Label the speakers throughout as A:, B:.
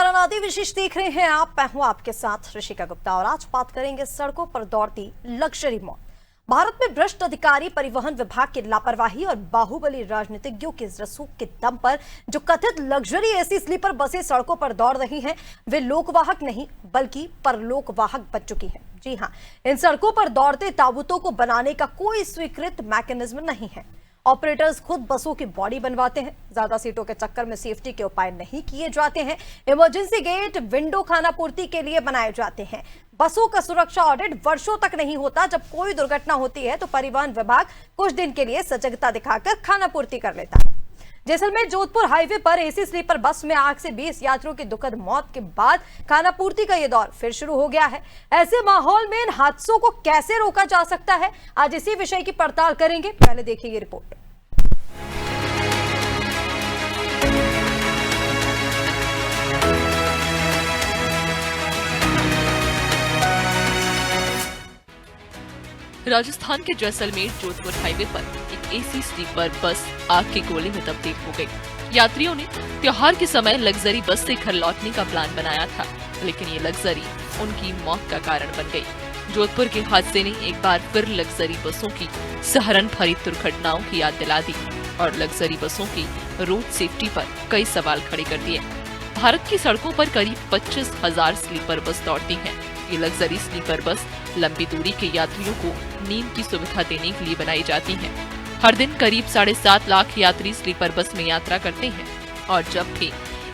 A: अनादि विशेष देख रहे हैं आप। मैं हूं आपके साथ ऋषिका गुप्ता और आज बात करेंगे सड़कों पर दौड़ती लग्जरी मौत। भारत में भ्रष्ट अधिकारी, परिवहन विभाग की लापरवाही और बाहुबली राजनीतिज्ञों के रसूख के दम पर जो कथित लग्जरी एसी स्लीपर बसें सड़कों पर दौड़ रही हैं, वे लोकवाहक नहीं बल्कि परलोकवाहक बन चुकी हैं। जी हां, इन सड़कों पर दौड़ते ताबूतों को बनाने का कोई स्वीकृत मैकेनिज्म नहीं है। ऑपरेटर्स खुद बसों की बॉडी बनवाते हैं। ज्यादा सीटों के चक्कर में सेफ्टी के उपाय नहीं किए जाते हैं। इमरजेंसी गेट, विंडो खानापूर्ति के लिए बनाए जाते हैं। बसों का सुरक्षा ऑडिट वर्षों तक नहीं होता। जब कोई दुर्घटना होती है तो परिवहन विभाग कुछ दिन के लिए सजगता दिखाकर खानापूर्ति कर लेता है। जैसलमेर जोधपुर हाईवे पर एसी स्लीपर बस में आग से 20 यात्रियों की दुखद मौत के बाद खानापूर्ति का यह दौर फिर शुरू हो गया है। ऐसे माहौल में इन हादसों को कैसे रोका जा सकता है, आज इसी विषय की पड़ताल करेंगे। पहले देखिए ये रिपोर्ट।
B: राजस्थान के जैसलमेर जोधपुर हाईवे पर एक एसी स्लीपर बस आग के गोले में तब्दील हो गई। यात्रियों ने त्योहार के समय लग्जरी बस से घर लौटने का प्लान बनाया था, लेकिन ये लग्जरी उनकी मौत का कारण बन गई। जोधपुर के हादसे ने एक बार फिर लग्जरी बसों की सहारन भरी दुर्घटनाओं की याद दिला दी और लग्जरी बसों की रोड सेफ्टी पर कई सवाल खड़े कर दिए। भारत की सड़कों पर करीब 25,000 स्लीपर बस दौड़ती हैं। ये लग्जरी स्लीपर बस लंबी दूरी के यात्रियों को नींद की सुविधा देने के लिए बनाई जाती हैं। हर दिन करीब 7.5 लाख यात्री स्लीपर बस में यात्रा करते हैं और जब भी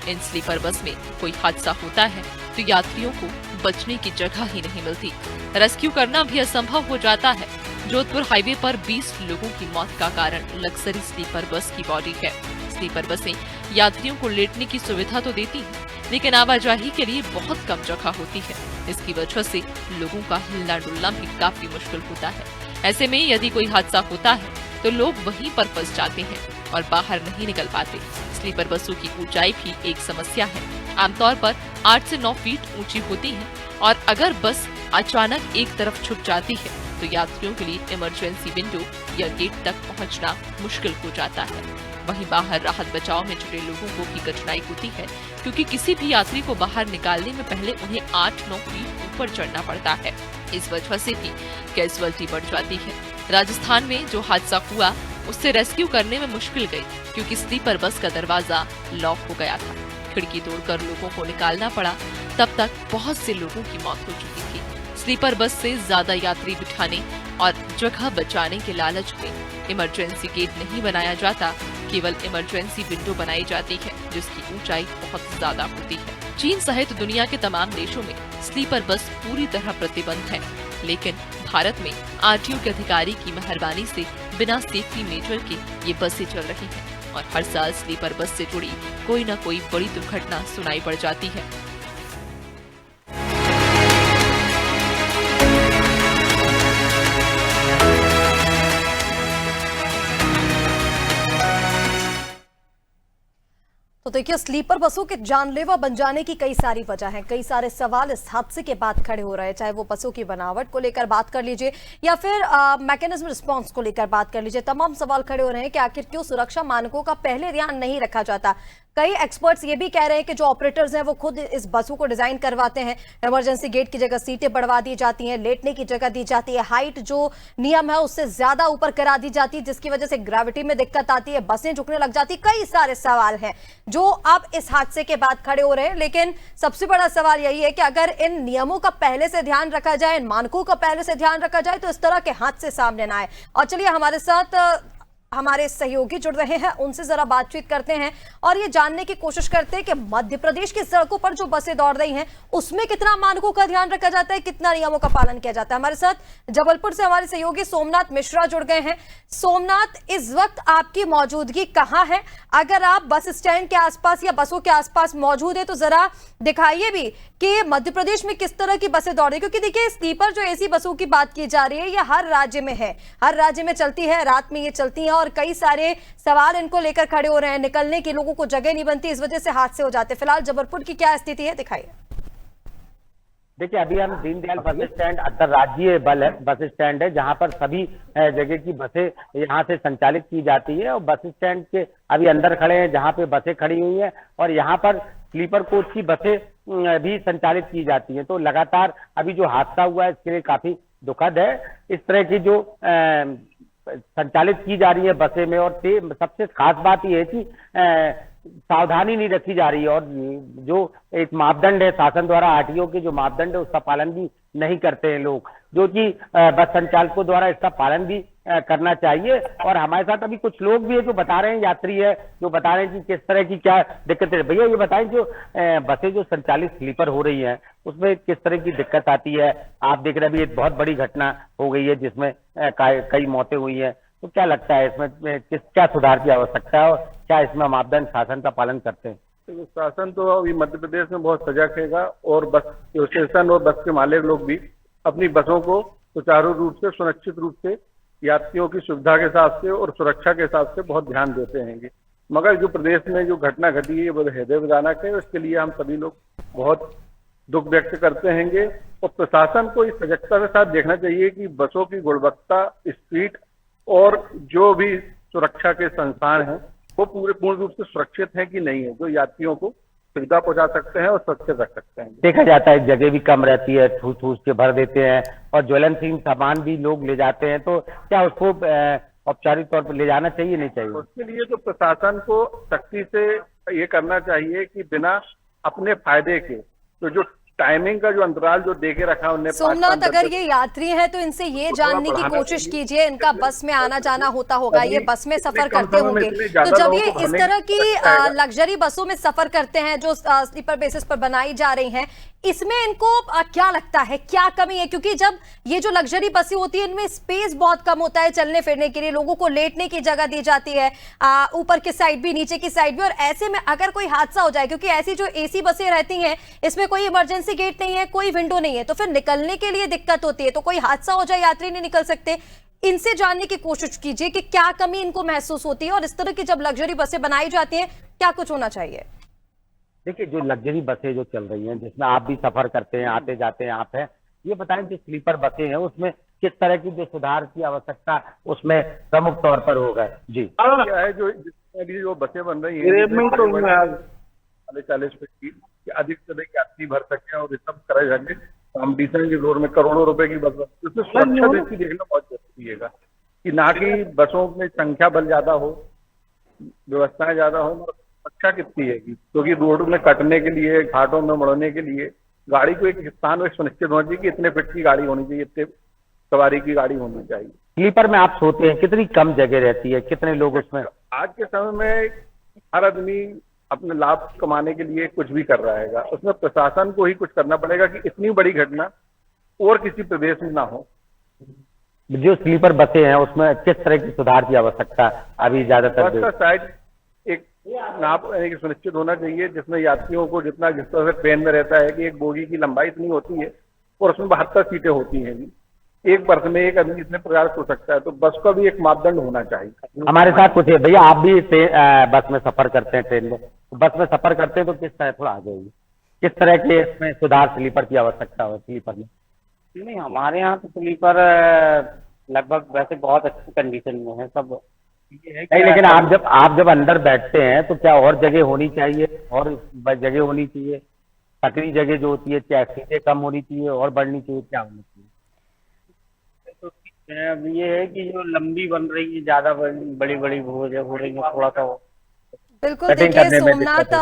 B: इन स्लीपर बस में कोई हादसा होता है तो यात्रियों को बचने की जगह ही नहीं मिलती। रेस्क्यू करना भी असंभव हो जाता है। जोधपुर हाईवे पर 20 लोगों की मौत का कारण लग्जरी स्लीपर बस की बॉडी है। स्लीपर बसें यात्रियों को लेटने की सुविधा तो देती हैं, लेकिन आवाजाही के लिए बहुत कम जगह होती है। इसकी वजह से लोगों का हिलना डुलना भी काफी मुश्किल होता है। ऐसे में यदि कोई हादसा होता है तो लोग वहीं पर फंस जाते हैं और बाहर नहीं निकल पाते। स्लीपर बसों की ऊंचाई भी एक समस्या है। आमतौर पर 8 से 9 फीट ऊंची होती है और अगर बस अचानक एक तरफ छुप जाती है तो यात्रियों के लिए इमरजेंसी विंडो या गेट तक पहुंचना मुश्किल हो जाता है। वहीं बाहर राहत बचाव में जुटे लोगों को भी कठिनाई होती है, क्योंकि किसी भी यात्री को बाहर निकालने में पहले उन्हें 8-9 फीट ऊपर चढ़ना पड़ता है। इस वजह से भी कैजुअल्टी बढ़ जाती है। राजस्थान में जो हादसा हुआ उससे रेस्क्यू करने में मुश्किल गई, क्योंकि स्लीपर बस का दरवाजा लॉक हो गया था। खिड़की तोड़कर लोगों को निकालना पड़ा। तब तक बहुत से लोगों की मौत हो चुकी थी। स्लीपर बस से ज्यादा यात्री बिठाने और जगह बचाने के लालच में इमरजेंसी गेट नहीं बनाया जाता, केवल इमरजेंसी विंडो बनाई जाती है, जिसकी ऊंचाई बहुत ज्यादा होती है। चीन सहित दुनिया के तमाम देशों में स्लीपर बस पूरी तरह प्रतिबंध है, लेकिन भारत में आरटीओ के अधिकारी की मेहरबानी से बिना सेफ्टी मेजर के ये बसें चल रही हैं और हर साल स्लीपर बस से जुड़ी कोई न कोई बड़ी दुर्घटना सुनाई पड़ जाती है।
A: तो देखिए, स्लीपर बसों के जानलेवा बन जाने की कई सारी वजह हैं। कई सारे सवाल इस हादसे के बाद खड़े हो रहे हैं, चाहे वो बसों की बनावट को लेकर बात कर लीजिए या फिर मैकेनिज्म रिस्पांस को लेकर बात कर लीजिए। तमाम सवाल खड़े हो रहे हैं कि आखिर क्यों सुरक्षा मानकों का पहले ध्यान नहीं रखा जाता। कई एक्सपर्ट्स ये भी कह रहे हैं कि जो ऑपरेटर्स हैं वो खुद इस बसों को डिजाइन करवाते हैं। इमरजेंसी गेट की जगह सीटें बढ़वा दी जाती हैं, लेटने की जगह दी जाती है, हाइट जो नियम है उससे ज्यादा ऊपर करा दी जाती है, जिसकी वजह से ग्रेविटी में दिक्कत आती है, बसें झुकने लग जाती। कई सारे सवाल हैं जो अब इस हादसे के बाद खड़े हो रहे हैं। लेकिन सबसे बड़ा सवाल यही है कि अगर इन नियमों का पहले से ध्यान रखा जाए, इन मानकों का पहले से ध्यान रखा जाए तो इस तरह के हादसे सामने ना आए। और चलिए, हमारे साथ हमारे सहयोगी जुड़ रहे हैं, उनसे जरा बातचीत करते हैं और ये जानने की कोशिश करते हैं कि मध्य प्रदेश की सड़कों पर जो बसें दौड़ रही हैं उसमें कितना मानकों का ध्यान रखा जाता है, कितना नियमों का पालन किया जाता है। हमारे साथ जबलपुर से हमारे सहयोगी सोमनाथ मिश्रा जुड़ गए हैं। सोमनाथ, इस वक्त आपकी मौजूदगी कहाँ है? अगर आप बस स्टैंड के आसपास या बसों के आसपास मौजूद है तो जरा दिखाइए भी कि मध्य प्रदेश में किस तरह की बसें दौड़ रही है। क्योंकि देखिए, स्लीपर जो एसी बसों की बात की जा रही है, ये हर राज्य में है, हर राज्य में चलती है, रात में ये चलती है और कई सारे सवाल इनको लेकर खड़े हो रहे हैं। निकलने की लोगों को जगह नहीं बनती, इस वजह से हादसे हो जाते हैं। फिलहाल जबलपुर की क्या स्थिति है, दिखाइए।
C: देखिए, अभी हम दीनदयाल बस स्टैंड अंतर्राज्यीय बस स्टैंड है, जहां पर सभी जगह की बसें यहां से संचालित की जाती है और बस स्टैंड के अभी अंदर खड़े हैं जहां पे बसें खड़ी हुई हैं और यहाँ पर स्लीपर कोच की बसें भी संचालित की जाती हैं। तो लगातार अभी जो हादसा हुआ है इसके लिए काफी दुखद है। इस तरह की जो संचालित की जा रही है बसें में, और सबसे खास बात यह है कि सावधानी नहीं रखी जा रही है, और जो एक मापदंड है शासन द्वारा, आरटीओ के जो मापदंड है उसका पालन भी नहीं करते हैं लोग, जो कि बस संचालकों द्वारा इसका पालन भी करना चाहिए। और हमारे साथ अभी कुछ लोग भी है जो बता रहे हैं, यात्री है जो बता रहे हैं कि किस तरह की क्या दिक्कतें। भैया ये बताएं, जो बसें जो संचालित स्लीपर हो रही हैं उसमें किस तरह की दिक्कत आती है? आप देख रहे हैं अभी एक बहुत बड़ी घटना हो गई है जिसमें कई मौतें हुई हैं, तो क्या लगता है इसमें क्या सुधार की आवश्यकता है, और क्या इसमें मापदंड शासन का पालन करते हैं?
D: तो शासन तो अभी मध्य प्रदेश में बहुत सजग रहेगा, और बस एसोसिएशन और बस के मालिक लोग भी अपनी बसों को सुचारू रूप से, सुनिश्चित रूप से, यात्रियों की सुविधा के हिसाब से और सुरक्षा के हिसाब से बहुत ध्यान देते हैं। मगर जो प्रदेश में जो घटना घटी है वो हृदयविदारक है, उसके लिए हम सभी लोग बहुत दुख व्यक्त करते हैं। और प्रशासन को इस सजगता के साथ देखना चाहिए कि बसों की गुणवत्ता, स्पीड और जो भी सुरक्षा के संस्थान हैं वो पूर्ण रूप से सुरक्षित है कि नहीं है, जो यात्रियों को सुविधा पहुंचा सकते हैं और सुरक्षित रख सकते हैं।
C: देखा जाता है जगह भी कम रहती है, ठूस ठूस के भर देते हैं, और ज्वलनशील सामान भी लोग ले जाते हैं, तो क्या उसको औपचारिक तौर पर ले जाना चाहिए, नहीं चाहिए?
D: उसके लिए तो प्रशासन को सख्ती से ये करना चाहिए कि बिना अपने फायदे के तो जो टाइमिंग का जो अंतराल जो देके रखा उन्हें,
A: सोमनाथ, अगर ये यात्री हैं तो इनसे ये जानने की कोशिश कीजिए, इनका बस में आना जाना होता होगा, ये बस में सफर करते होंगे, तो जब ये इस तरह की लग्जरी बसों में सफर करते हैं जो स्लीपर बेसिस पर बनाई जा रही हैं, इसमें इनको क्या लगता है, क्या कमी है? क्योंकि जब ये जो लग्जरी बसें होती है इनमें स्पेस बहुत कम होता है चलने फिरने के लिए, लोगों को लेटने की जगह दी जाती है, ऊपर की साइड भी, नीचे की साइड भी, और ऐसे में अगर कोई हादसा हो जाए, क्योंकि ऐसी जो एसी बसें रहती हैं इसमें कोई इमरजेंसी गेट नहीं है, कोई विंडो नहीं है, तो फिर निकलने के लिए दिक्कत होती है, तो कोई हादसा हो जाए यात्री नहीं निकल सकते। इनसे जानने की कोशिश कीजिए कि क्या कमी इनको महसूस होती है, और इस तरह की जब लग्जरी बसें बनाई जाती हैं क्या कुछ होना चाहिए?
C: देखिए, जो लग्जरी बसें जो चल रही हैं जिसमें आप भी सफर करते हैं, आते जाते हैं आप हैं, ये बताएं जो स्लीपर बसें हैं उसमें किस तरह की जो सुधार की आवश्यकता उसमें प्रमुख तौर पर होगा? जी,
D: क्या है जो बसें बन रही है 40 फीट की, अधिक से अधिक यात्री भर सके और ये सब करे जाके कॉम्पिटिशन के दौर में करोड़ों रुपए की बस, उसमें सुरक्षा देखी देखना बहुत जरूरी है कि ना कि बसों में संख्या बल ज्यादा हो, व्यवस्थाएं ज्यादा हो, मगर सुरक्षा कितनी है, क्योंकि रोड में कटने के लिए, घाटों में मुड़ने के लिए गाड़ी को एक स्थान में सुनिश्चित होना चाहिए कि इतने फीट की गाड़ी होनी चाहिए, इतने सवारी की गाड़ी होनी चाहिए।
C: स्लीपर में आप सोते हैं, कितनी कम जगह रहती है, कितने लोग उसमें?
D: आज के समय में हर आदमी अपने लाभ कमाने के लिए कुछ भी कर रहा है, उसमें प्रशासन को ही कुछ करना पड़ेगा कि इतनी बड़ी घटना और किसी प्रदेश में ना हो।
C: जो स्लीपर बसें हैं उसमें किस तरह की सुधार की आवश्यकता अभी ज्यादातर?
D: बस का साइज एक नाप सुनिश्चित होना चाहिए जिसमें यात्रियों को जितना, जिस तरह से ट्रेन में रहता है कि एक बोगी की लंबाई इतनी होती है और उसमें 72 सीटें होती हैं, एक बर्थ में एक आदमी इतने प्रकार हो सकता है, तो बस का भी एक मापदंड होना चाहिए।
C: हमारे साथ कुछ है भैया, आप भी बस में सफर करते हैं, ट्रेन में बस में सफर करते हैं, तो किस तरह, थोड़ा आ जाइए, किस तरह के इसमें सुधार स्लीपर की आवश्यकता हो? स्लीपर में
E: नहीं, हमारे यहाँ तो स्लीपर लगभग वैसे बहुत अच्छी कंडीशन में है सब,
C: नहीं, लेकिन आप जब अंदर बैठते हैं तो क्या और जगह होनी चाहिए, और जगह होनी चाहिए, सकरी जगह जो होती है, क्या सीटें कम होनी चाहिए और बढ़नी चाहिए, क्या होनी चाहिए?
E: तो अब ये है कि जो लंबी बन रही है, ज्यादा बड़ी बड़ी हो रही है, थोड़ा सा
A: बिल्कुल। देखिए सोमनाथ,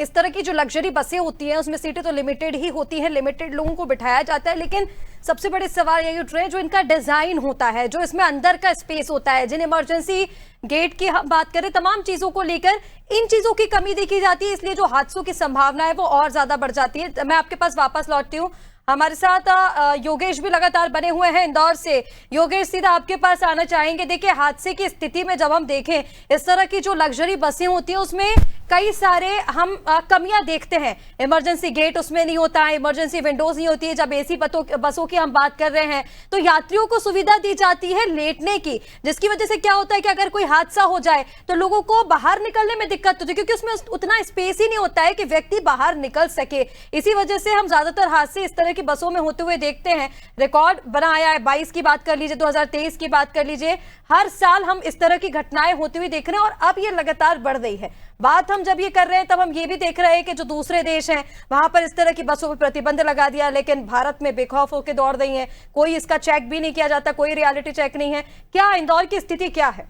A: इस तरह की जो लग्जरी बसें होती हैं उसमें सीटें तो लिमिटेड ही होती हैं, लिमिटेड लोगों को बिठाया जाता है, लेकिन सबसे बड़े सवाल यही उठ रहे हैं जो इनका डिजाइन होता है, जो इसमें अंदर का स्पेस होता है, जिन इमरजेंसी गेट की हम बात करें, तमाम चीजों को लेकर इन चीजों की कमी देखी जाती है, इसलिए जो हादसों की संभावना है वो और ज्यादा बढ़ जाती है। मैं आपके पास वापस लौटती हूँ, हमारे साथ योगेश भी लगातार बने हुए हैं इंदौर से। योगेश, सीधा आपके पास आना चाहेंगे। देखिए, हादसे की स्थिति में जब हम देखें इस तरह की जो लग्जरी बसें होती है उसमें कई सारे हम कमियां देखते हैं, इमरजेंसी गेट उसमें नहीं होता है, इमरजेंसी विंडोज नहीं होती है, जब एसी बसों की हम बात कर रहे हैं तो यात्रियों को सुविधा दी जाती है लेटने की, जिसकी वजह से क्या होता है कि अगर कोई हादसा हो जाए तो लोगों को बाहर निकलने में दिक्कत होती है, क्योंकि उसमें उतना स्पेस ही नहीं होता है कि व्यक्ति बाहर निकल सके। इसी वजह से हम ज्यादातर हादसे इस तरह की बसों में होते हुए देखते हैं। रिकॉर्ड बनाया है, 22 की बात कर लीजिए, 2023 की बात कर लीजिए, हर साल हम इस तरह की घटनाएं होती हुई देख रहे हैं और अब ये लगातार बढ़ रही है। बात हम जब ये कर रहे हैं तब हम ये भी देख रहे हैं कि जो दूसरे देश हैं वहां पर इस तरह की बसों पर प्रतिबंध लगा दिया, लेकिन भारत में बेखौफ होकर दौड़ रही हैं, कोई इसका चेक भी नहीं किया जाता, कोई रियलिटी चेक नहीं है। क्या इंदौर की स्थिति क्या है?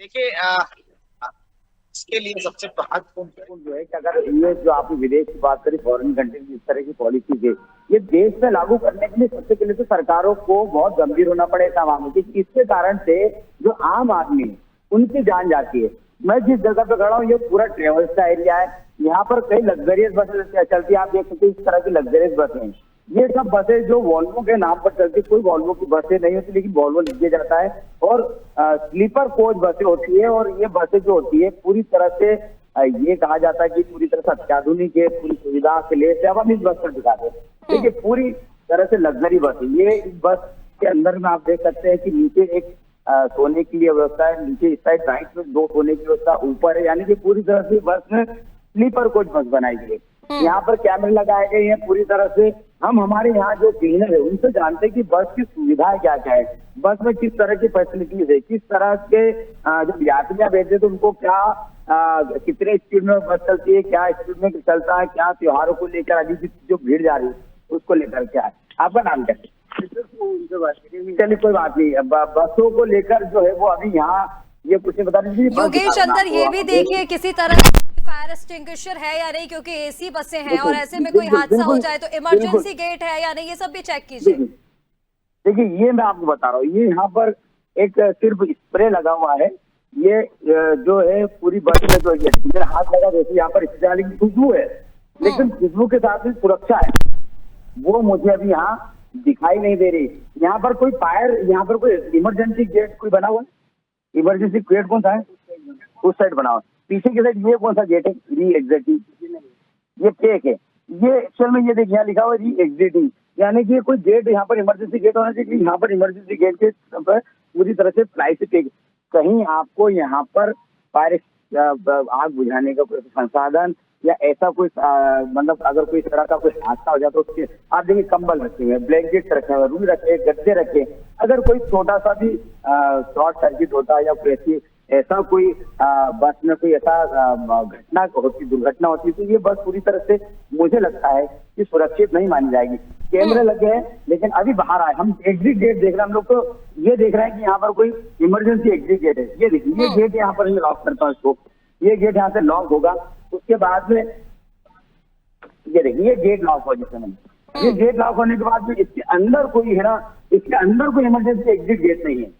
F: देखिए, इसके लिए सबसे महत्वपूर्ण जो है कि अगर ये जो आपने विदेश की बात करी, फॉरेन कंट्री की इस तरह की पॉलिसी है, ये देश में लागू करने के लिए सबसे पहले तो सरकारों को बहुत गंभीर होना पड़ेगा आवाम की। इसके कारण से जो आम आदमी है उनकी जान जाती है। मैं जिस जगह पे खड़ा हूँ ये पूरा ट्रेवल्स का एरिया है, यहाँ पर कई लग्जरियस बसें चलती है, आप देख सकते हैं इस तरह की लग्जरियस बसें हैं। ये सब बसें जो वॉल्वो के नाम पर चलती, कोई वॉल्वो की बसें नहीं होती, लेकिन वॉल्वो लिख दिया जाता है, और स्लीपर कोच बसें होती है। और ये बसें जो होती है पूरी तरह से ये कहा जाता है कि पूरी तरह से अत्याधुनिक है, पूरी सुविधा से लेस है। अब हम इस बस पर दिखाते हैं, देखिए पूरी तरह से लग्जरी बस है ये। इस बस के अंदर में आप देख सकते हैं कि नीचे एक सोने के लिए व्यवस्था है, नीचे इस साइड राइट में 2 सोने की व्यवस्था ऊपर है, यानी कि पूरी तरह से बस में स्लीपर कोच बस बनाई गई है। यहाँ पर कैमरे लगाए गए हैं पूरी तरह से। हम हमारे यहाँ जो क्लीनर है उनसे जानते हैं कि बस की सुविधाएं क्या क्या है, बस में किस तरह की फैसिलिटीज है, किस तरह के जब यात्रियां बैठे तो उनको क्या कितने स्पीड में बस चलती है, क्या स्पीड में चलता है, क्या त्योहारों को लेकर अभी की जो भीड़ जा रही है उसको लेकर क्या है। आपका नाम क्या है? चलिए कोई बात नहीं। बसों को लेकर जो है वो अभी यहाँ ये कुछ नहीं बता रही।
A: योगेश, अंदर ये भी देखिए किसी तरह फायर एक्सटिंग्विशर है या नहीं, क्योंकि एसी बसें हैं और ऐसे में कोई हादसा हो जाए तो इमरजेंसी गेट है या नहीं, ये सब भी चेक कीजिए।
F: देखिए ये मैं आपको बता रहा हूँ, ये यहाँ पर एक सिर्फ स्प्रे लगा हुआ है। ये जो है पूरी बस में जो मेरा हाथ लगा जैसे यहाँ पर इससे की खुशबू है, लेकिन खुशबू के साथ ही सुरक्षा है वो मुझे अभी यहाँ दिखाई नहीं दे रही। यहाँ पर कोई फायर, यहाँ पर कोई इमरजेंसी गेट कोई बना हुआ है? इमरजेंसी गेट कौन सा है? उस साइड बना हुआ। पीछे की साइड ये कौन सा गेट है? री एग्जिटिंग, ये फेक है। ये एक्चुअल में ये देखिए यहाँ लिखा हुआ है री एग्जिटिंग, यानी कि कोई गेट यहाँ पर इमरजेंसी गेट होना चाहिए। यहाँ पर इमरजेंसी गेट के पूरी तरह से प्लाई से फेक, कहीं आपको यहाँ पर फायर आग बुझाने का कोई संसाधन या ऐसा कोई मतलब अगर कोई तरह का कोई हादसा हो जाए तो उसके आप देखिए कंबल रखे हुए, ब्लैंकेट रखे हुए, रूम रखे, गद्दे रखे। अगर कोई छोटा सा भी शॉर्ट सर्किट होता है या कोई ऐसा कोई बस में कोई ऐसा घटना होती, दुर्घटना होती, तो ये बस पूरी तरह से मुझे लगता है कि सुरक्षित नहीं मानी जाएगी। कैमरे लगे हैं लेकिन अभी बाहर आए, हम एग्जिट गेट देख रहे हैं, हम लोग तो ये देख रहे हैं कि यहाँ पर कोई इमरजेंसी एग्जिट गेट है। ये देखिए ये गेट यहाँ पर लॉक करता हूँ इसको, ये गेट यहाँ से लॉक होगा। उसके बाद में ये देखिए ये गेट लॉक हो जिससे ये गेट लॉक होने के बाद में इसके अंदर कोई है ना, इसके अंदर कोई इमरजेंसी एग्जिट गेट नहीं है।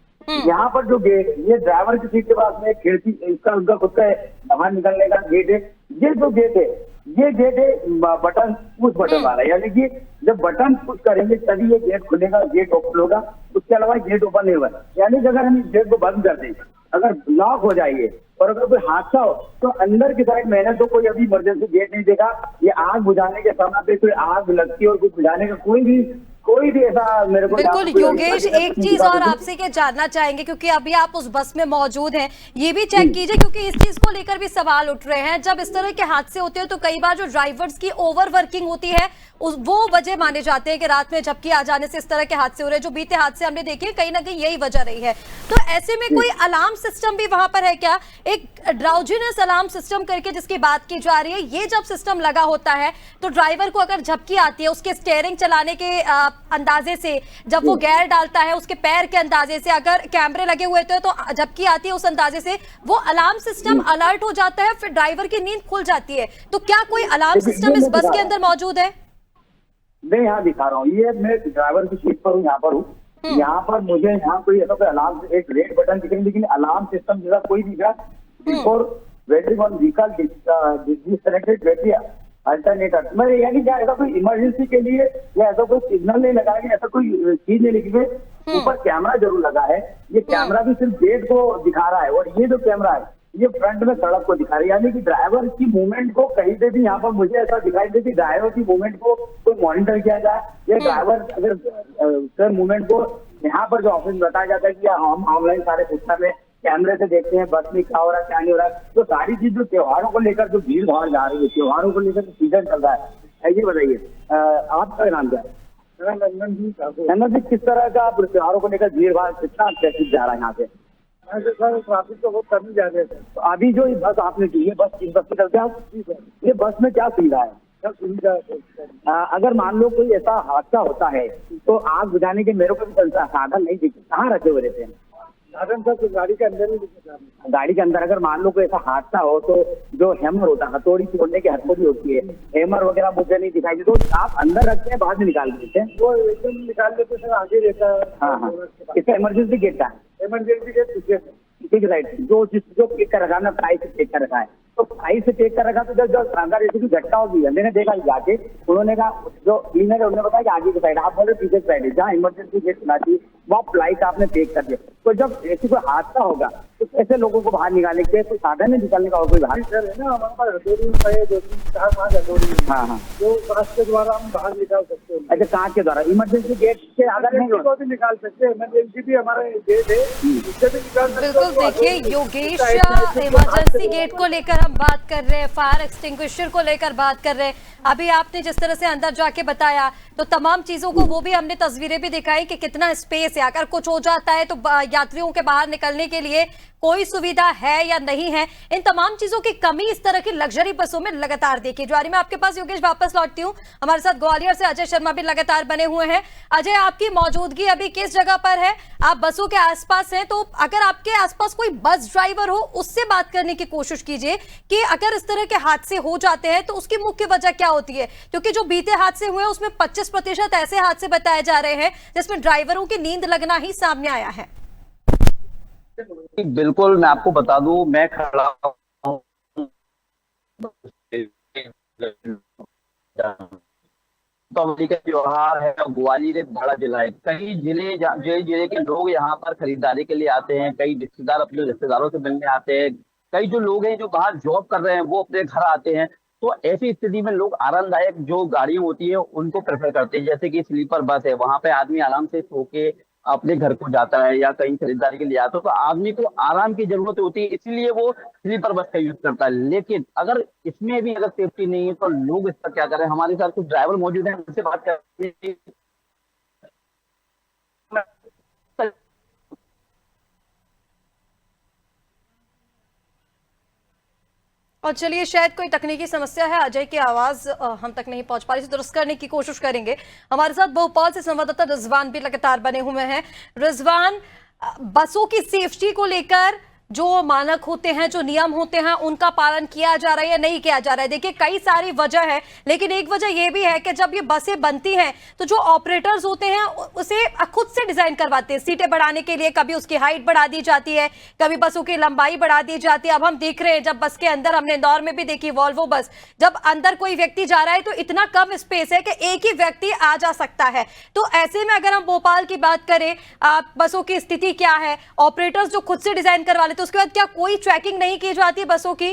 F: यहाँ पर जो गेट, ये ड्राइवर की सीट के पास में खिड़की, इसका उनका खुद का बाहर निकलने का गेट है। ये जो गेट है ये गेट है बटन पुश बटन वाला, यानी कि जब बटन पुश करेंगे तभी ये गेट खुलेगा, गेट ओपन होगा। उसके अलावा गेट ओपन नहीं होगा। यानी कि अगर हम इस गेट को बंद कर दें, अगर लॉक हो जाइए और अगर कोई हादसा हो तो अंदर की साइड मैंने तो कोई अभी इमरजेंसी गेट नहीं देखा। ये आग बुझाने के समय पे कोई आग लगती है और कुछ बुझाने का कोई भी ऐसा मेरे को
A: बिल्कुल। योगेश, एक चीज और आपसे क्या जानना चाहेंगे, क्योंकि अभी आप उस बस में मौजूद हैं, ये भी चेक कीजिए क्योंकि इस चीज को लेकर भी सवाल उठ रहे हैं। जब इस तरह के हादसे होते हैं तो कई बार जो ड्राइवर्स की ओवर वर्किंग होती है वो वजह माने जाते हैं कि रात में झपकी आ जाने से इस तरह के हादसे हो रहे हैं। जो बीते हादसे हमने देखे कहीं ना कहीं यही वजह रही है। तो ऐसे में कोई अलार्म सिस्टम भी वहां पर है क्या? एक ड्राउजीनेस अलार्म सिस्टम करके जिसकी बात की जा रही है, ये जब सिस्टम लगा होता है तो ड्राइवर को अगर झपकी आती है उसके स्टीयरिंग चलाने के अंदाजे से, जब वो गियर डालता है उसके पैर के अंदाजे से, अगर कैमरे लगे हुए थे तो झपकी आती है उस अंदाजे से, वो अलार्म सिस्टम अलर्ट हो जाता है, फिर ड्राइवर की नींद खुल जाती है। तो क्या कोई अलार्म सिस्टम इस बस के अंदर मौजूद है?
F: मैं यहाँ दिखा रहा हूँ, ये मैं ड्राइवर की सीट पर हूँ, यहाँ पर हूँ। यहाँ पर मुझे यहाँ कोई ऐसा कोई अलार्म, एक रेड बटन दिख रही है, लेकिन अलार्म सिस्टम जैसा कोई दिख रहा। Before waiting on vehicle disconnected battery alternator, मैं यानी क्या ऐसा कोई इमरजेंसी के लिए या ऐसा कोई सिग्नल नहीं लगा है, ऐसा कोई चीज नहीं लिखी है। ऊपर कैमरा जरूर लगा है, ये कैमरा भी सिर्फ गेट को दिखा रहा है और ये जो कैमरा है ये फ्रंट में सड़क को दिखा रही है, यानी कि ड्राइवर की मूवमेंट को कहीं से भी यहाँ पर मुझे ऐसा दिखाई दे कि ड्राइवर की मूवमेंट को कोई मॉनिटर किया जाए या ड्राइवर अगर सर मूवमेंट को यहाँ पर जो ऑफिस बताया जाता है कि हम ऑनलाइन सारे सिस्टम में कैमरे से देखते हैं बस में क्या हो रहा है क्या नहीं हो रहा है। तो सारी चीज जो त्योहारों को लेकर जो भीड़ भाड़ जा रही है, त्योहारों को लेकर सीजन चल रहा है, ये बताइए आपका नाम क्या है? नंदन जी, किस तरह का त्योहारों को लेकर भीड़ भाड़ कितना ट्रैफिक जा रहा है यहाँ से?
D: सर ट्रैफिक तो बहुत कम ही जा रहे थे।
F: तो अभी जो ये बस आपने की, ये बस इस बस की तरफ से ये बस में क्या सुविधा है?
D: सब सुविधा है।
F: अगर मान लो कोई ऐसा हादसा होता है तो आग बुझाने के मेरे को भी साधन नहीं दिखते, कहाँ रखे हुए रहते हैं?
D: साधन सर तो गाड़ी के अंदर ही दिखे।
F: गाड़ी के अंदर अगर मान लो कोई ऐसा हादसा हो तो जो हैमर होता है, हथौड़ी तोड़ने की हथौड़ी होती है, हैमर वगैरह मुझे नहीं दिखाई देते, तो आप अंदर रखते हैं बाहर में निकाल देते हैं?
D: वो एकदम निकाल देते सर, आगे रहता है।
F: हाँ, इसका इमरजेंसी गेट का है,
D: इमरजेंसी गेट पीछे
F: पीछे की साइड जो पेक कर रखा है ना, प्राइस से पेक कर रखा है, तो प्राइस से पेक कर रखा, तो जब अगर ऐसी कोई घटना होगी, मैंने देखा जाके, उन्होंने कहा जो क्लीनर है उन्होंने बताया कि आगे की साइड, आप बोले पीछे की साइड है, जहाँ इमरजेंसी गेट खुला थी वहाँ प्लाई का आपने पेक कर दिया। तो जब ऐसी कोई हादसा होगा तो ऐसे लोगों को बाहर निकालने के तो साधन है निकालने का और कोई बाहर?
D: सर है ना, हमारे पास हथौड़ी है, 2-4-5 हथौड़ी है।
F: हाँ,
D: जो कांच के द्वारा हम बाहर निकाल सकते हैं।
F: अच्छा, कांच के द्वारा इमरजेंसी गेट से अगर नहीं
D: को भी निकाल सकते हैं, इमरजेंसी भी हमारा गेट है, उससे भी निकाल सकते हैं।
A: बिल्कुल, देखिए योगेश, इमरजेंसी गेट को लेकर हम बात कर रहे हैं, फायर एक्सटिंग्विशर को लेकर बात कर रहे हैं। अभी आपने जिस तरह से अंदर जाके बताया तो तमाम चीजों को, वो भी हमने तस्वीरें भी दिखाई कि कितना स्पेस है, अगर कुछ हो जाता है तो यात्रियों के बाहर निकलने के लिए कोई सुविधा है या नहीं है। इन तमाम चीजों की कमी इस तरह की लग्जरी बसों में लगातार देखी जा रही है। मैं आपके पास योगेश वापस लौटती हूँ, हमारे साथ ग्वालियर से अजय शर्मा भी लगातार बने हुए हैं। अजय, आपकी मौजूदगी अभी किस जगह पर है? आप बसों के आसपास हैं, तो अगर आपके आसपास कोई बस ड्राइवर हो उससे बात करने की कोशिश कीजिए कि अगर इस तरह के हादसे हो जाते हैं तो उसकी मुख्य वजह क्या होती है, क्योंकि जो बीते हादसे हुए उसमें 25% ऐसे हादसे बताए जा रहे हैं जिसमें ड्राइवरों की नींद लगना ही सामने आया है।
G: बिल्कुल, मैं आपको बता दूं, मैं खड़ा हूं दीपावली का त्योहार है, ग्वालियर एक बड़ा जिला है। कई जिले के लोग यहाँ पर खरीदारी के लिए आते हैं, कई रिश्तेदार अपने रिश्तेदारों से मिलने आते हैं, कई जो लोग हैं जो बाहर जॉब कर रहे हैं वो अपने घर आते हैं। तो ऐसी स्थिति में लोग आरामदायक जो गाड़ी होती है उनको प्रेफर करते हैं, जैसे कि स्लीपर बस है, वहां पे आदमी आराम से सो के अपने घर को जाता है या कहीं खरीदारी के लिए आता है, तो आदमी को आराम की जरूरत होती है, इसलिए वो स्लीपर बस का यूज करता है। लेकिन अगर इसमें भी अगर सेफ्टी नहीं है तो लोग इसका क्या करें? हमारे साथ कुछ ड्राइवर मौजूद हैं, उनसे बात करते हैं।
A: और चलिए, शायद कोई तकनीकी समस्या है, अजय की आवाज हम तक नहीं पहुंच पा रही, दुरुस्त करने की कोशिश करेंगे। हमारे साथ भोपाल से संवाददाता रिजवान भी लगातार बने हुए हैं। रिजवान, बसों की सेफ्टी को लेकर जो मानक होते हैं, जो नियम होते हैं, उनका पालन किया जा रहा है या नहीं किया जा रहा है? देखिए, कई सारी वजह है, लेकिन एक वजह यह भी है कि जब ये बसें बनती हैं तो जो ऑपरेटर्स होते हैं उसे खुद से डिजाइन करवाते हैं सीटें बढ़ाने के लिए। कभी उसकी हाइट बढ़ा दी जाती है, कभी बसों की लंबाई बढ़ा दी जाती है। अब हम देख रहे हैं, जब बस के अंदर, हमने इंदौर में भी देखी वॉल्वो बस, जब अंदर कोई व्यक्ति जा रहा है तो इतना कम स्पेस है कि एक ही व्यक्ति आ जा सकता है। तो ऐसे में अगर हम भोपाल की बात करें, बसों की स्थिति क्या है? ऑपरेटर्स जो खुद से डिजाइन करवा तो उसके बाद क्या कोई ट्रैकिंग नहीं की जाती है बसों की?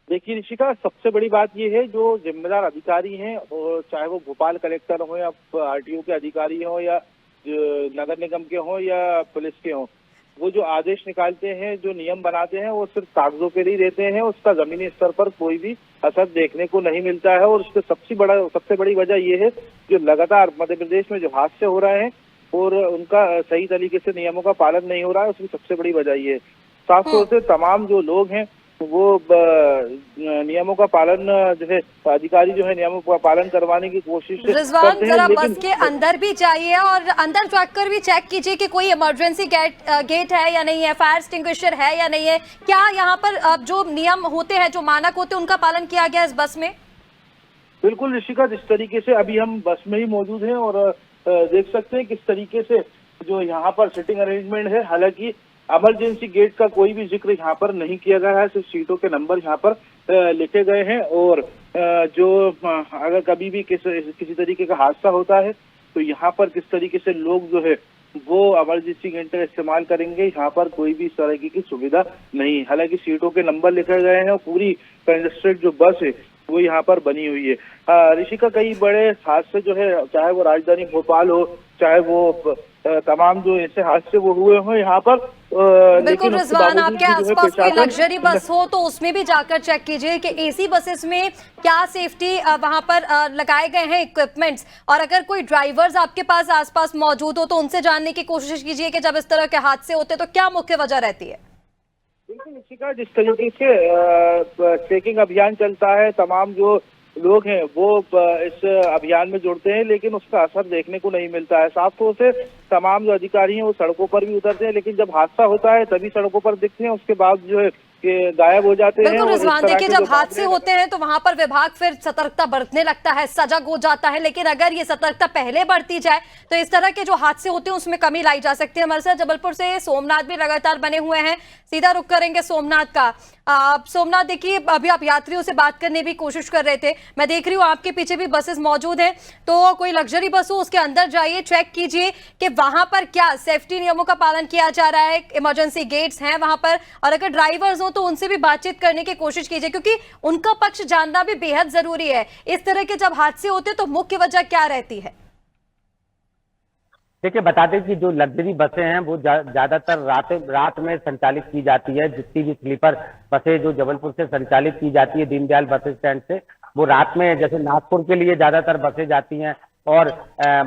H: देखिए ऋषिका, सबसे बड़ी बात यह है, जो जिम्मेदार अधिकारी हैं, और चाहे वो भोपाल कलेक्टर हो या आरटीओ के अधिकारी हो या नगर निगम के हो या पुलिस के हो, वो जो आदेश निकालते हैं, जो नियम बनाते हैं, वो सिर्फ कागजों पे नहीं रहते हैं, उसका जमीनी स्तर पर कोई भी असर देखने को नहीं मिलता है। और उसके सबसे बड़ी वजह यह है, जो लगातार मध्य प्रदेश में जो हादसे हो रहे हैं और उनका सही तरीके से नियमों का पालन नहीं हो रहा है, उसकी सबसे बड़ी वजह ये है। साफ तौर से तमाम जो लोग हैं वो नियमों का पालन, जो है अधिकारी जो है नियमों का पालन करवाने की कोशिश
A: रिजवान, जरा बस के अंदर भी जाइए और अंदर जाकर भी चेक कीजिए कि कोई इमरजेंसी गेट है या नहीं है, फायर एक्सटिंग्विशर है या नहीं है। क्या यहाँ पर जो नियम होते हैं, जो मानक होते हैं, उनका पालन किया गया इस बस में?
H: बिल्कुल ऋषिका, जिस तरीके से अभी हम बस में ही मौजूद हैं और देख सकते हैं किस तरीके से जो यहाँ पर सिटिंग अरेंजमेंट है। हालांकि इमरजेंसी गेट का कोई भी जिक्र यहाँ पर नहीं किया गया है, सिर्फ सीटों के नंबर यहाँ पर लिखे गए हैं। और जो अगर कभी भी किसी तरीके का हादसा होता है तो यहाँ पर किस तरीके से लोग जो है वो इमरजेंसी गेट का इस्तेमाल करेंगे, यहाँ पर कोई भी इस तरह की सुविधा नहीं। हालांकि सीटों के नंबर लिखे गए हैं और पूरी कंजस्टेड जो बस है वो यहाँ पर बनी हुई है। ऋषिका, कई बड़े हादसे जो है, चाहे वो राजधानी भोपाल हो, चाहे वो तमाम जो ऐसे हादसे वो हुए हैं यहाँ पर।
A: बिल्कुल
H: लेकिन उसके
A: रिजवान,
H: बावजूद
A: आपके
H: भी जो है
A: आसपास कोई
H: प्रशासन-
A: लग्जरी बस हो तो उसमें भी जाकर चेक कीजिए कि एसी बसेस में क्या सेफ्टी वहां पर लगाए गए हैं इक्विपमेंट्स, और अगर कोई ड्राइवर्स आपके पास आसपास मौजूद हो तो उनसे जानने की कोशिश कीजिए कि जब इस तरह के हादसे होते तो क्या मुख्य वजह रहती है।
H: बिल्कुल निशिका, जिस तरीके से चेकिंग अभियान चलता है, तमाम जो लोग हैं वो इस अभियान में जुड़ते हैं, लेकिन उसका असर देखने को नहीं मिलता है। साफ तौर से तमाम जो अधिकारी हैं वो सड़कों पर भी उतरते हैं, लेकिन जब हादसा होता है तभी सड़कों पर दिखते हैं, उसके बाद जो है कि गायब हो जाते हैं।
A: बिल्कुल
H: और इस
A: रिजवान,
H: तरह
A: देखिए
H: के
A: जब
H: जो
A: हादसे
H: मामले-
A: होते हैं तो वहां पर विभाग फिर सतर्कता बरतने लगता है, सजग हो जाता है, लेकिन अगर ये सतर्कता पहले बढ़ती जाए तो इस तरह के जो हादसे होते हैं उसमें कमी लाई जा सकती है। हमारे साथ जबलपुर से सोमनाथ भी लगातार बने हुए हैं, सीधा रुख करेंगे सोमनाथ का। सोमनाथ, देखिए अभी आप यात्रियों से बात करने की कोशिश कर रहे थे, मैं देख रही हूँ आपके पीछे भी बसेस मौजूद हैं, तो कोई लग्जरी बस हो उसके अंदर जाइए, चेक कीजिए कि वहां पर क्या सेफ्टी नियमों का पालन किया जा रहा है, इमरजेंसी गेट्स हैं वहां पर, और अगर ड्राइवर्स हो तो उनसे भी बातचीत करने की कोशिश कीजिए, क्योंकि उनका पक्ष जानना भी बेहद जरूरी है। इस तरह के जब हादसे होते तो मुख्य वजह क्या रहती है?
C: देखिए, बता दें कि जो लग्जरी बसें हैं वो ज्यादातर रात में संचालित की जाती है। जितनी भी स्लीपर बसें जो जबलपुर से संचालित की जाती है दीनदयाल बस स्टैंड से, वो रात में, जैसे नागपुर के लिए ज्यादातर बसें जाती हैं, और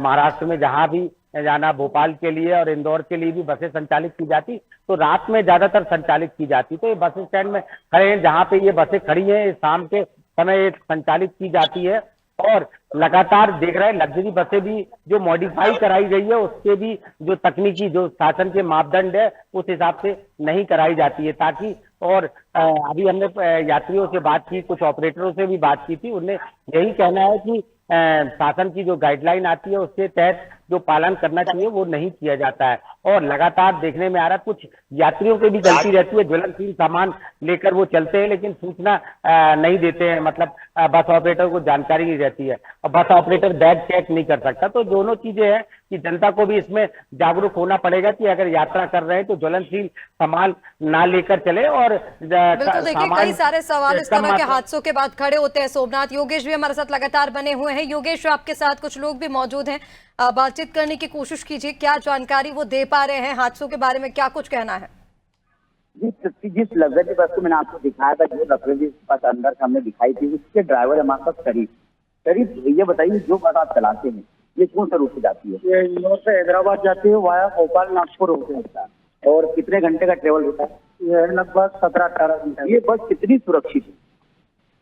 C: महाराष्ट्र में जहां भी जाना, भोपाल के लिए और इंदौर के लिए भी बसें संचालित की जाती, तो रात में ज्यादातर संचालित की जाती। तो ये बस स्टैंड में खड़े हैं, जहाँ पे ये बसें खड़ी हैं, शाम के समय ये संचालित की जाती है, और लगातार देख रहे हैं लग्जरी बसें भी जो मॉडिफाई कराई गई है उसके भी जो तकनीकी जो शासन के मापदंड है उस हिसाब से नहीं कराई जाती है, ताकि, और अभी हमने यात्रियों से बात की, कुछ ऑपरेटरों से भी बात की थी, उन्हें यही कहना है कि शासन की जो गाइडलाइन आती है उसके तहत जो पालन करना चाहिए वो नहीं किया जाता है। और लगातार देखने में आ रहा है कुछ यात्रियों की भी गलती रहती है, ज्वलनशील सामान लेकर वो चलते हैं लेकिन सूचना नहीं देते हैं, मतलब बस ऑपरेटर को जानकारी नहीं रहती है, और बस ऑपरेटर बैग चेक नहीं कर सकता। तो दोनों चीजें हैं कि जनता को भी इसमें जागरूक होना पड़ेगा कि अगर यात्रा कर रहे हैं तो ज्वलनशील सामान ना लेकर चले। और
A: बिल्कुल, देखिए कई सारे सवाल इस तरह के हादसों के बाद खड़े होते हैं। सोमनाथ, योगेश भी हमारे साथ लगातार बने हुए हैं। योगेश, आपके साथ कुछ लोग भी मौजूद हैं, बातचीत करने की कोशिश कीजिए, क्या जानकारी वो दे पा रहे हैं हादसों के बारे में, क्या कुछ कहना है?
F: जिस लग्जरी बस को मैंने आपको दिखाया था, जो लग्जरी बस अंदर हमने दिखाई थी, उसके ड्राइवर हमारे पास करीब ये बताइए, जो बस आप चलाते हैं ये कौन सा रूट से जाती है?
I: ये इंदौर से हैदराबाद जाती है, वाया भोपाल नागपुर होते हैं।
F: और कितने घंटे का ट्रेवल होता है?
I: ये लगभग 17-18 घंटे।
F: ये बस कितनी सुरक्षित है?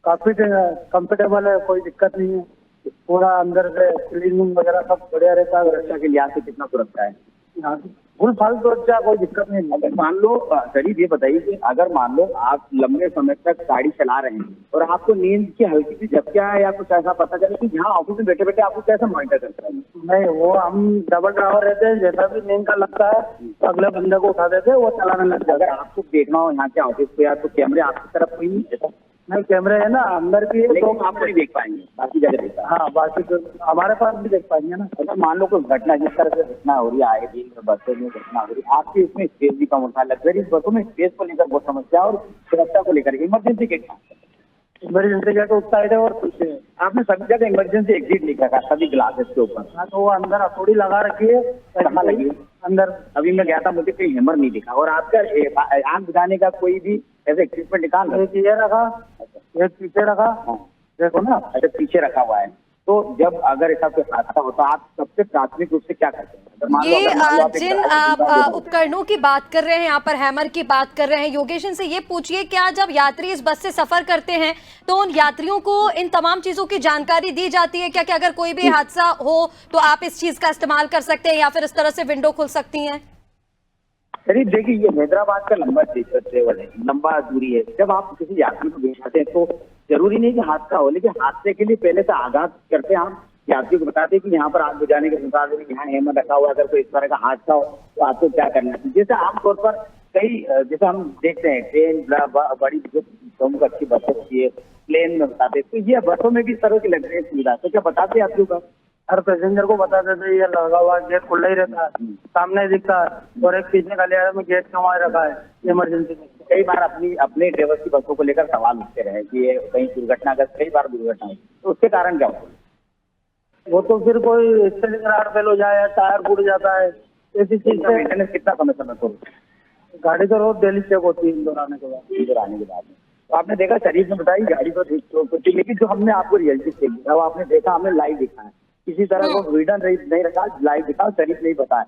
I: काफी कंफर्टेबल है, कोई दिक्कत नहीं है, पूरा अंदर से क्लीनिंग वगैरह सब बढ़िया रहता है।
F: सुरक्षा के लिहाज से कितना सुरक्षा है?
I: यहाँ फुल फाल सुरक्षा, कोई दिक्कत नहीं है।
F: अगर मान लो, करीब ये बताइए कि अगर मान लो आप लंबे समय तक गाड़ी चला रहे हैं और आपको नींद की हल्की सी झपकियां है या कुछ ऐसा पता चले कि यहाँ ऑफिस में बैठे बैठे आपको कैसे मॉनिटर करते हैं?
I: नहीं, वो हम डबल ड्राइवर रहते हैं, जैसा भी नींद का लगता है तो अगले बंदे को उठा देते हैं, वो चलाने लग जाता
F: अगर आपको देखना हो यहाँ के ऑफिस पे या तो कैमरे आपकी तरफ कोई नहीं है?
I: नहीं, कैमरे है ना अंदर भी है,
F: लेकिन आप नहीं देख पाएंगे, बाकी जगह देखा।
I: हाँ, बाकी तो हमारे पास भी देख पाएंगे ना।
F: अगर मान लो कोई घटना, जिस तरह से घटना हो रही है आए दिन बसों में घटना हो रही है, आपकी इसमें स्पेस भी कम होता है। लग्जरी बसों में स्पेस को लेकर बहुत समस्या और सुरक्षा को लेकर इमरजेंसी गेट,
I: इमरजेंसी गेट उस साइड है और पीछे है।
F: आपने सभी जगह इमरजेंसी एग्जिट लिखा था सभी ग्लासेस के ऊपर।
I: हाँ, तो वो अंदर हथौड़ी लगा रखी है,
F: कहाँ लगी
I: अंदर।
F: अभी मैं गया था, मुझे कहीं हैमर नहीं दिखा। और आपका आग बुझाने का कोई भी ऐसे इक्विपमेंट निकाल रहे?
I: एक ये रखा, एक पीछे रखा, देखो ना।
F: अच्छा, पीछे रखा हुआ है। तो जब अगर ऐसा कोई हादसा होता है आप सबसे प्राथमिक रूप से क्या करते हैं?
A: ये जिन उपकरणों की बात कर रहे हैं, यहाँ पर हैमर की बात कर रहे हैं, योगेश से ये पूछिए, क्या जब यात्री इस बस से सफर करते हैं तो उन यात्रियों को इन तमाम चीजों की जानकारी दी जाती है क्या, कि अगर कोई भी हादसा हो तो आप इस चीज का इस्तेमाल कर सकते हैं या फिर इस तरह से विंडो खुल सकती है?
F: करीब देखिए, ये हैदराबाद का लंबा ट्रेवल है, लंबा दूरी है। जब आप किसी यात्री को बिठाते हैं तो जरूरी नहीं कि हादसा हो, लेकिन हादसे के लिए पहले से आगाह करते हैं। हम यात्री को बताते हैं कि यहाँ पर आग बुझाने के मुताबिक यहाँ हेमर रखा हुआ है, अगर कोई इस तरह का हादसा हो तो आपको क्या करना चाहिए। जैसे आमतौर पर कई, जैसे हम देखते हैं ट्रेन बड़ी जो प्रमुख अच्छी बसें होती है, प्लेन में बताते हैं, तो ये बसों में भी इस तरह की लग रही है सुविधा, तो क्या बताते हैं यात्रियों का?
I: हर पैसेंजर को बता देते ये लगा हुआ गेट खुला ही रहता है, सामने दिखता है, और एक पीछे गलियारे में गेट क्यों रखा है इमरजेंसी में।
F: कई बार अपने ड्राइवर की बसों को लेकर सवाल उठते रहे कि ये कहीं दुर्घटनाग्रस्त, कई बार दुर्घटना हुई, तो उसके कारण क्या होता है?
I: वो तो फिर कोई स्टेरिंग रॉड फेल हो जाए, टायर फूट जाता है, ऐसी चीज
F: इसका मेंटेनेंस कितना समय समय पर
I: गाड़ी तो रोज डेली चेक होती है इंदौर आने के बाद।
F: इधर आने के बाद में तो आपने देखा शरीफ ने बताई गाड़ी तो ठीक होती, लेकिन जो हमने आपको रियलिटी चेक दिया वो आपने देखा, हमने लाइव दिखा है, किसी तरह को वीडियो नहीं रखा, लाइव दिखा, शरीफ नहीं बताया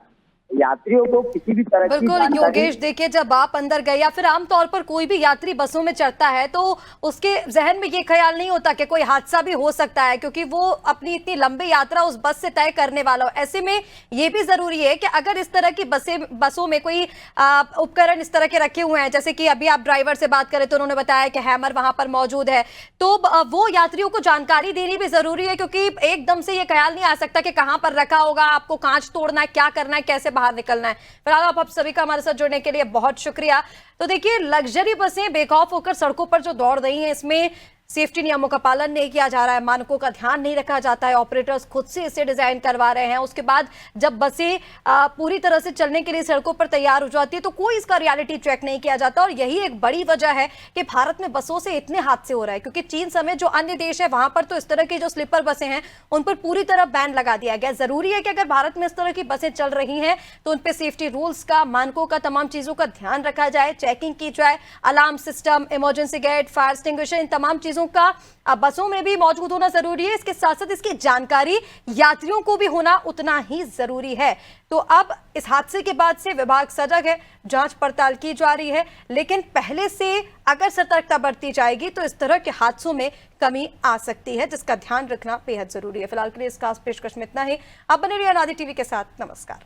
F: यात्रियों को किसी भी तरह की
A: बिल्कुल योगेश, देखिए जब आप अंदर गए या फिर आमतौर पर कोई भी यात्री बसों में चढ़ता है तो उसके जहन में ये ख्याल नहीं होता कि कोई हादसा भी हो सकता है, क्योंकि वो अपनी इतनी लंबी यात्रा उस बस से तय करने वाला हो। ऐसे में ये भी जरूरी है कि अगर इस तरह की बसों में कोई उपकरण इस तरह के रखे हुए हैं, जैसे कि अभी आप ड्राइवर से बात करें तो उन्होंने बताया कि हैमर वहां पर मौजूद है, तो वो यात्रियों को जानकारी देनी भी जरूरी है, क्योंकि एकदम से ये ख्याल नहीं आ सकता कि कहां पर रखा होगा, आपको कांच तोड़ना है, क्या करना है, कैसे बाहर निकलना है। फिलहाल आप सभी का हमारे साथ जुड़ने के लिए बहुत शुक्रिया। तो देखिए लग्जरी बसें बेखौफ होकर सड़कों पर जो दौड़ रही हैं, इसमें सेफ्टी नियमों का पालन नहीं किया जा रहा है, मानकों का ध्यान नहीं रखा जाता है, ऑपरेटर्स खुद से इसे डिजाइन करवा रहे हैं। उसके बाद जब बसें पूरी तरह से चलने के लिए सड़कों पर तैयार हो जाती है तो कोई इसका रियलिटी चेक नहीं किया जाता, और यही एक बड़ी वजह है कि भारत में बसों से इतने हादसे हो रहे हैं। क्योंकि चीन समेत जो अन्य देश है वहां पर तो इस तरह की जो स्लीपर बसें हैं उन पर पूरी तरह बैन लगा दिया गया। जरूरी है कि अगर भारत में इस तरह की बसें चल रही हैं तो उन पर सेफ्टी रूल्स का, मानकों का, तमाम चीजों का ध्यान रखा जाए, चेकिंग की जाए, alarm system, emergency gate, fire extinguisher, इन तमाम चीजों का बसों में भी मौजूद होना जरूरी है। इसके साथ साथ इसकी जानकारी यात्रियों को भी होना उतना ही जरूरी है। तो अब इस हादसे के बाद से विभाग सजग है, जांच पड़ताल की जा रही है, लेकिन पहले से अगर सतर्कता बरती जाएगी तो इस तरह के हादसों में कमी आ सकती है, जिसका ध्यान रखना बेहद जरूरी है। फिलहाल के लिए इस खास पेशकश में इतना ही। अब बने रहिए अनादि टीवी के साथ। नमस्कार।